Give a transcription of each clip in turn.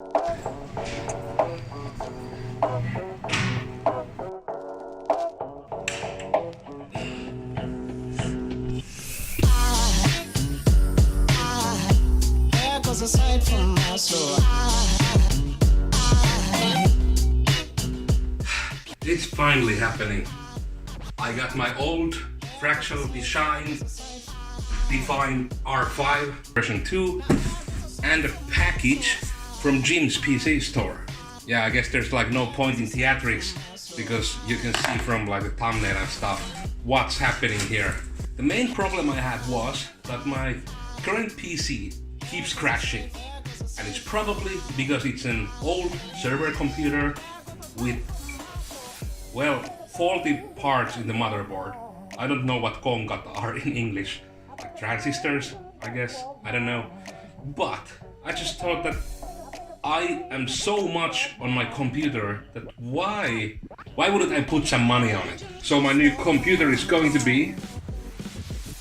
Aside from my soul. It's finally happening. I got my old fractional Define R5 version 2 and a package from Jim's PC store. Yeah, I guess there's like no point in theatrics because you can see from like the thumbnail and stuff what's happening here. The main problem I had was that my current PC keeps crashing, and it's probably because it's an old server computer with, well, faulty parts in the motherboard. I don't know what kongat are in English, like transistors, I guess, I don't know. But I just thought that I am so much on my computer that why wouldn't I put some money on it? So my new computer is going to be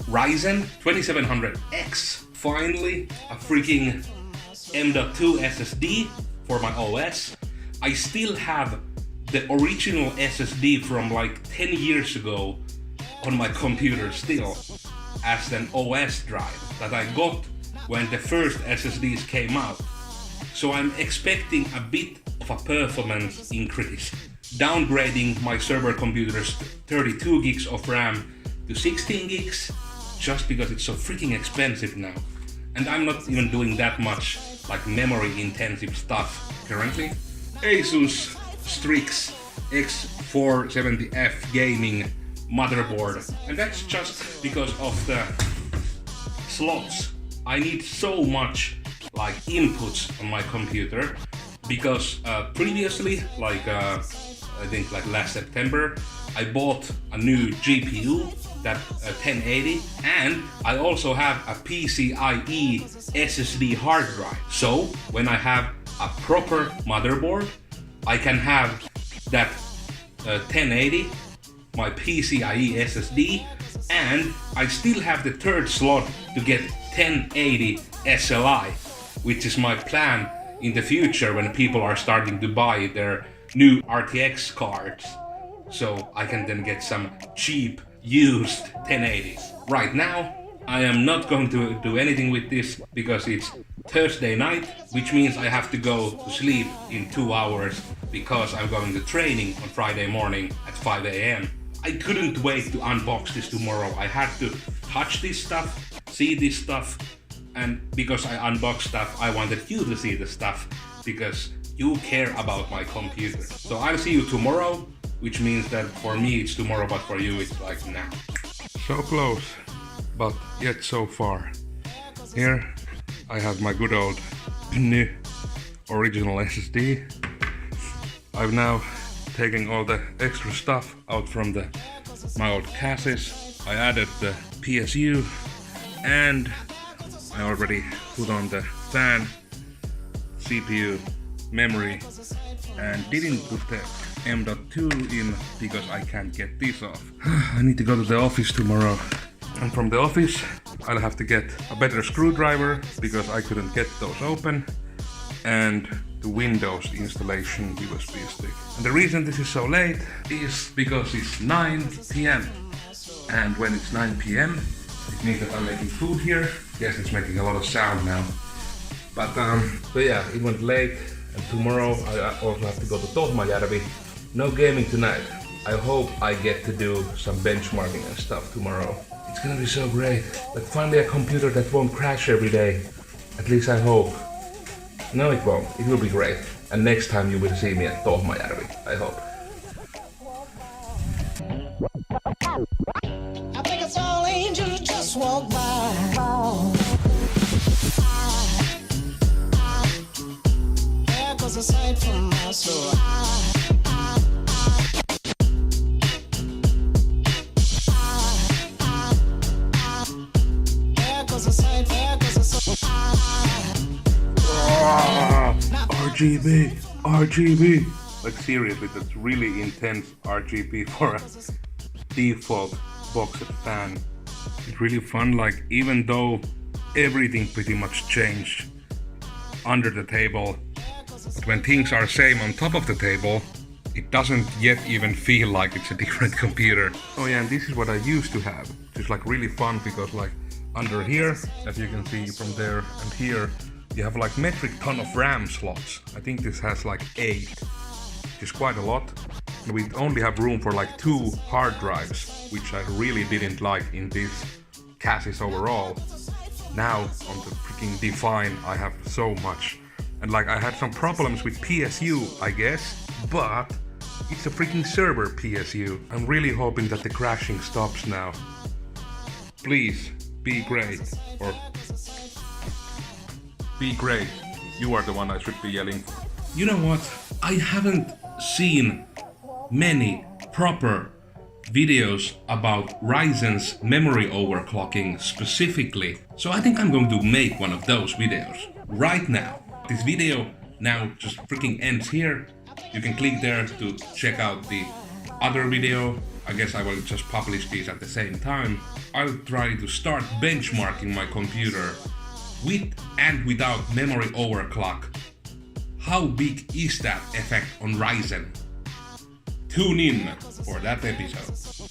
Ryzen 2700X. Finally, a freaking M.2 SSD for my OS. I still have the original SSD from like 10 years ago on my computer still as an OS drive that I got when the first SSDs came out. So I'm expecting a bit of a performance increase, downgrading my server computer's 32 gigs of RAM to 16 gigs just because it's so freaking expensive now. And I'm not even doing that much like memory intensive stuff currently. Asus Strix X470F gaming motherboard, and that's just because of the slots. I need so much like inputs on my computer because previously, like I think like last September, I bought a new GPU, that 1080, and I also have a PCIe SSD hard drive. So when I have a proper motherboard, I can have that 1080, my PCIe SSD, and I still have the third slot to get 1080 SLI, which is my plan in the future when people are starting to buy their new RTX cards. So I can then get some cheap used 1080s. Right now, I am not going to do anything with this because it's Thursday night, which means I have to go to sleep in 2 hours because I'm going to training on Friday morning at 5 AM. I couldn't wait to unbox this tomorrow. I had to touch this stuff, see this stuff, and because I unbox stuff, I wanted you to see the stuff because you care about my computer. So I'll see you tomorrow, which means that for me it's tomorrow, but for you it's like now. So close, but yet so far. Here I have my good old new original SSD. I've now taken all the extra stuff out from my old cases. I added the PSU and I already put on the fan, CPU, memory, and didn't put the M.2 in because I can't get this off. I need to go to the office tomorrow, and from the office I'll have to get a better screwdriver because I couldn't get those open, and the Windows installation USB stick. And the reason this is so late is because it's 9 PM, and when it's 9 PM it means that I'm making food here. Yes, it's making a lot of sound now, but yeah, it went late. And tomorrow I also have to go to Tohmajärvi. No gaming tonight. I hope I get to do some benchmarking and stuff tomorrow. It's gonna be so great. Like finally a computer that won't crash every day. At least I hope. No, it won't. It will be great. And next time you will see me at Tohmajärvi, I hope. I think it's all angels just walk by. Aside from my soul. RGB. Like seriously, that's really intense RGB for a default boxed fan. It's really fun, like even though everything pretty much changed under the table, But when things are same on top of the table, it doesn't yet even feel like it's a different computer. Oh yeah, and this is what I used to have. It's like really fun because like under here, as you can see from there and here, you have like metric ton of RAM slots. I think this has like 8, which is quite a lot. And we only have room for like 2 hard drives, which I really didn't like in this chassis overall. Now on the freaking Define, I have so much. And like I had some problems with PSU, I guess, but it's a freaking server PSU. I'm really hoping that the crashing stops now. Please, be great. Or be great. You are the one I should be yelling for. You know what? I haven't seen many proper videos about Ryzen's memory overclocking specifically. So I think I'm going to make one of those videos right now. This video now just freaking ends here. You can click there to check out the other video. I guess I will just publish these at the same time. I'll try to start benchmarking my computer with and without memory overclock. How big is that effect on Ryzen? Tune in for that episode.